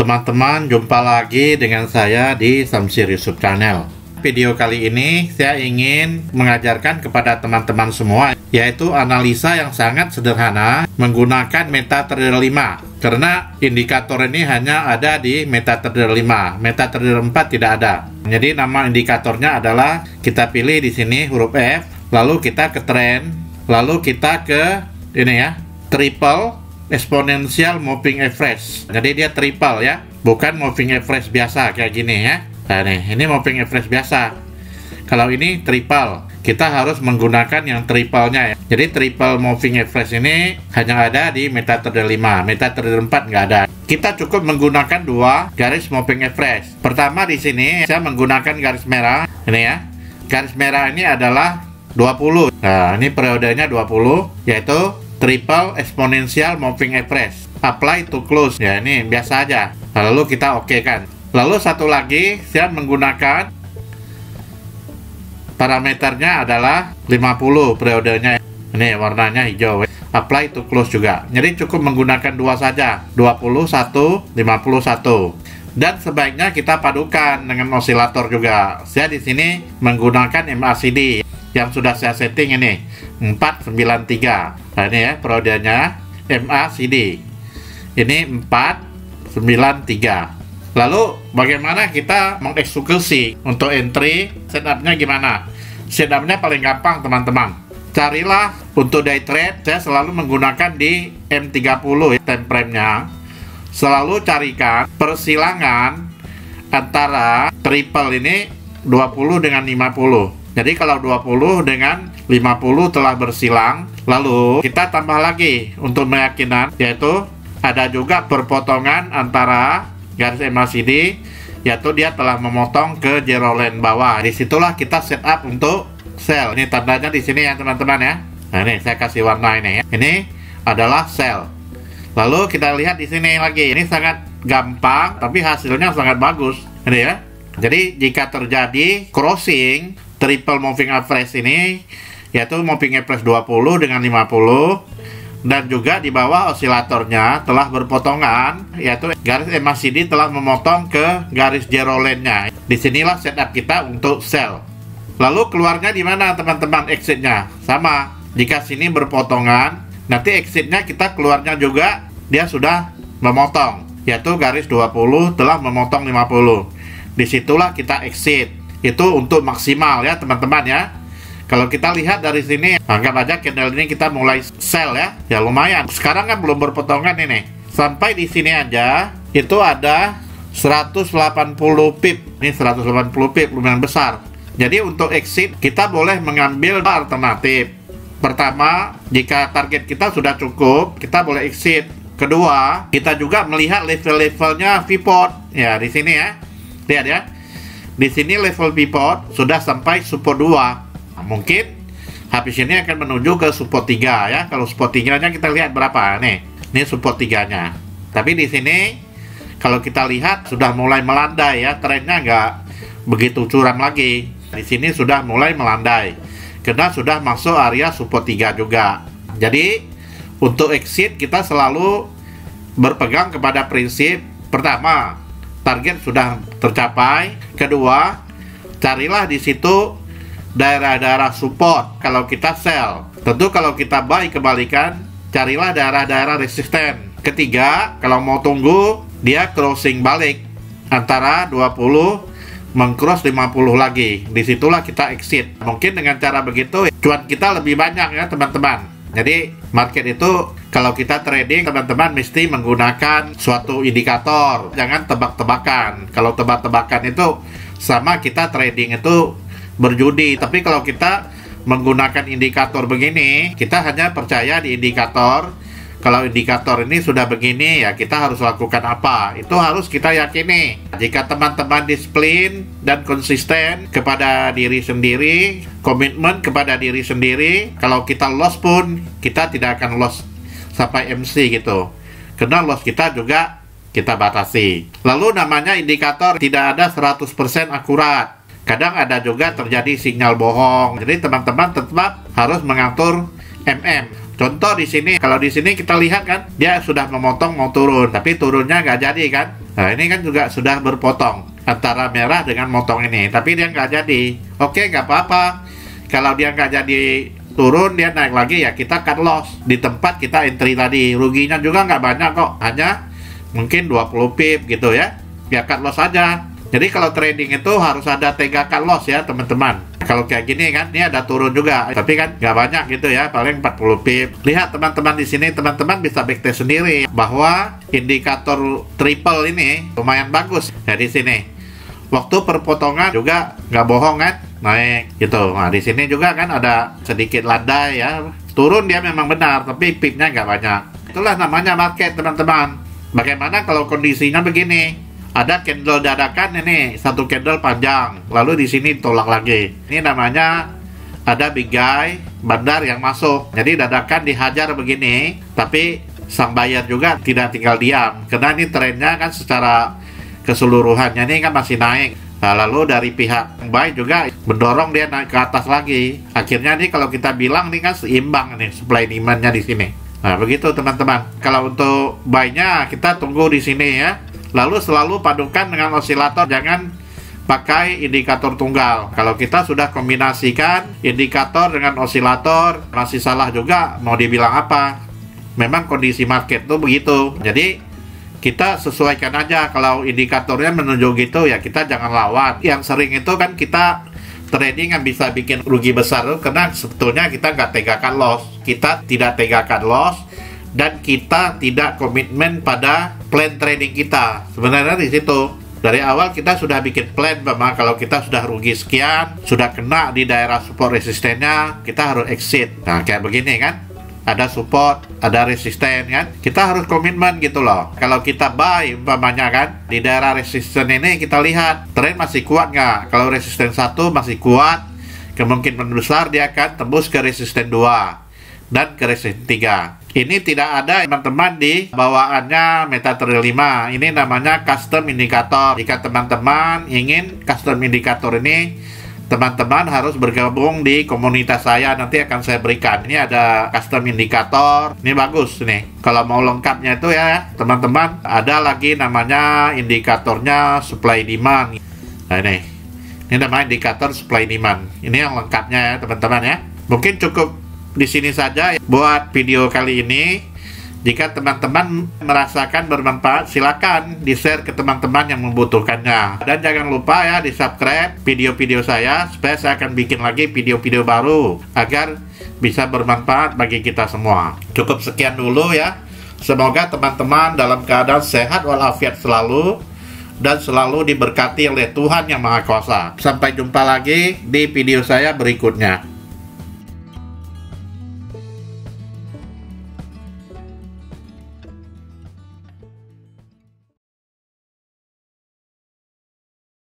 teman-teman, jumpa lagi dengan saya di Samsir Yusuf Channel. Video kali ini saya ingin mengajarkan kepada teman-teman semua, yaitu analisa yang sangat sederhana menggunakan MetaTrader 5. Karena indikator ini hanya ada di MetaTrader 5, MetaTrader 4 tidak ada. Jadi nama indikatornya adalah, kita pilih di sini huruf F, lalu kita ke trend, lalu kita ke ini ya, triple exponential moving average. Jadi dia triple ya, bukan moving average biasa kayak gini ya. Nah nih, ini moving average biasa. Kalau ini triple, kita harus menggunakan yang triple-nya ya. Jadi triple moving average ini hanya ada di MetaTrader 5, MetaTrader 4 nggak ada. Kita cukup menggunakan dua garis moving average. Pertama di sini saya menggunakan garis merah ini ya. Garis merah ini adalah 20. Nah, ini periodenya 20, yaitu triple exponential moving average. Apply to close. Ya, ini biasa aja. Lalu kita oke kan. Lalu satu lagi, saya menggunakan parameternya adalah 50 periodenya. Ini warnanya hijau. Apply to close juga. Jadi cukup menggunakan dua saja. 21, 51. Dan sebaiknya kita padukan dengan osilator juga. Saya di sini menggunakan MACD yang sudah saya setting ini 493. Nah ini ya periodenya MACD ini 493. Lalu bagaimana kita mengeksekusi untuk entry? Setupnya gimana? Setupnya paling gampang teman-teman. Carilah untuk day trade, saya selalu menggunakan di M30 time frame-nya. Selalu carikan persilangan antara triple ini 20 dengan 50. Jadi kalau 20 dengan 50 telah bersilang, lalu kita tambah lagi untuk meyakinan, yaitu ada juga perpotongan antara garis MACD, yaitu dia telah memotong ke zero line bawah. Disitulah kita setup untuk sell. Ini tandanya di sini ya teman-teman ya. Nah ini saya kasih warna ini ya. Ini adalah sell. Lalu kita lihat di sini lagi. Ini sangat gampang, tapi hasilnya sangat bagus. Ini ya. Jadi jika terjadi crossing triple moving average ini, yaitu moving average 20 dengan 50, dan juga di bawah osilatornya telah berpotongan, yaitu garis MACD telah memotong ke garis zero line-nya. Disinilah setup kita untuk sell. Lalu keluarnya di mana teman-teman exitnya? Sama, jika sini berpotongan, nanti exitnya kita keluarnya juga dia sudah memotong, yaitu garis 20 telah memotong 50. Disitulah kita exit. Itu untuk maksimal ya teman-teman ya. Kalau kita lihat dari sini, anggap aja candle ini kita mulai sell ya. Ya lumayan. Sekarang kan belum berpotongan ini. Sampai di sini aja itu ada 180 pip. Ini 180 pip lumayan besar. Jadi untuk exit kita boleh mengambil alternatif. Pertama, jika target kita sudah cukup, kita boleh exit. Kedua, kita juga melihat level-levelnya pivot. Ya di sini ya. Lihat ya. Di sini level pivot sudah sampai support 2. Nah, mungkin habis ini akan menuju ke support 3 ya. Kalau support 3-nya kita lihat berapa nih. Ini support 3-nya. Tapi di sini kalau kita lihat sudah mulai melandai ya, trennya nggak begitu curam lagi. Di sini sudah mulai melandai. Karena sudah masuk area support 3 juga. Jadi untuk exit kita selalu berpegang kepada prinsip pertama, target sudah tercapai. Kedua, carilah di situ daerah-daerah support kalau kita sell. Tentu kalau kita buy kebalikan, carilah daerah-daerah resisten. Ketiga, kalau mau tunggu dia crossing balik antara 20 mengcross 50 lagi. Disitulah kita exit. Mungkin dengan cara begitu cuan kita lebih banyak ya teman-teman. Jadi market itu kalau kita trading teman-teman mesti menggunakan suatu indikator, jangan tebak-tebakan. Kalau tebak-tebakan itu sama kita trading itu berjudi. Tapi kalau kita menggunakan indikator begini, kita hanya percaya di indikator. Kalau indikator ini sudah begini ya kita harus lakukan apa, itu harus kita yakini. Jika teman-teman disiplin dan konsisten kepada diri sendiri, komitmen kepada diri sendiri, kalau kita loss pun kita tidak akan loss sampai MC gitu. Karena loss kita juga kita batasi. Lalu namanya indikator tidak ada 100% akurat. Kadang ada juga terjadi sinyal bohong. Jadi teman-teman tetap harus mengatur MM. Contoh di sini, kalau di sini kita lihat kan, dia sudah memotong mau turun, tapi turunnya nggak jadi kan. Nah, ini kan juga sudah berpotong antara merah dengan motong ini, tapi dia nggak jadi. Oke, nggak apa-apa. Kalau dia nggak jadi turun, dia naik lagi, ya kita cut loss di tempat kita entry tadi. Ruginya juga nggak banyak kok, hanya mungkin 20 pip gitu ya. Ya cut loss aja. Jadi kalau trading itu harus ada tega cut loss ya teman-teman. Kalau kayak gini kan, ini ada turun juga, tapi kan nggak banyak gitu ya, paling 40 pip. Lihat teman-teman di sini, teman-teman bisa backtest sendiri bahwa indikator triple ini lumayan bagus ya di sini. Waktu perpotongan juga nggak bohong kan, naik gitu. Nah di sini juga kan ada sedikit landai ya, turun dia memang benar, tapi pipnya nggak banyak. Itulah namanya market teman-teman. Bagaimana kalau kondisinya begini? Ada candle dadakan ini, satu candle panjang, lalu di sini tolak lagi. Ini namanya ada big guy, bandar yang masuk. Jadi dadakan dihajar begini, tapi sang buyer juga tidak tinggal diam. Karena ini trennya kan secara keseluruhannya ini kan masih naik. Nah, lalu dari pihak buy juga mendorong dia naik ke atas lagi. Akhirnya nih kalau kita bilang nih kan seimbang nih supply demand-nya di sini. Nah, begitu teman-teman. Kalau untuk buy-nya kita tunggu di sini ya. Lalu selalu padukan dengan osilator, jangan pakai indikator tunggal. Kalau kita sudah kombinasikan indikator dengan osilator, masih salah juga, mau dibilang apa. Memang kondisi market tuh begitu. Jadi kita sesuaikan aja. Kalau indikatornya menunjuk gitu ya kita jangan lawan. Yang sering itu kan kita trading yang bisa bikin rugi besar tuh karena sebetulnya kita nggak tegakan loss. Kita tidak tegakan loss dan kita tidak komitmen pada plan trading kita. Sebenarnya di situ dari awal kita sudah bikin plan bahwa kalau kita sudah rugi sekian, sudah kena di daerah support resistennya, kita harus exit. Nah kayak begini kan, ada support, ada resisten kan, kita harus komitmen gitu loh. Kalau kita buy umpamanya kan di daerah resisten ini, kita lihat tren masih kuat nggak. Kalau resisten 1 masih kuat, kemungkinan besar dia akan tembus ke resisten 2 dan ke resisten 3. Ini tidak ada teman-teman di bawaannya MetaTrader 5. Ini namanya custom indikator. Jika teman-teman ingin custom indikator ini, teman-teman harus bergabung di komunitas saya. Nanti akan saya berikan. Ini ada custom indikator. Ini bagus nih. Kalau mau lengkapnya itu ya, teman-teman, ada lagi namanya indikatornya supply demand. Nah ini namanya indikator supply demand. Ini yang lengkapnya ya teman-teman ya. Mungkin cukup di sini saja buat video kali ini. Jika teman-teman merasakan bermanfaat, silakan di-share ke teman-teman yang membutuhkannya. Dan jangan lupa ya di-subscribe video-video saya supaya saya akan bikin lagi video-video baru agar bisa bermanfaat bagi kita semua. Cukup sekian dulu ya. Semoga teman-teman dalam keadaan sehat walafiat selalu dan selalu diberkati oleh Tuhan Yang Maha Kuasa. Sampai jumpa lagi di video saya berikutnya.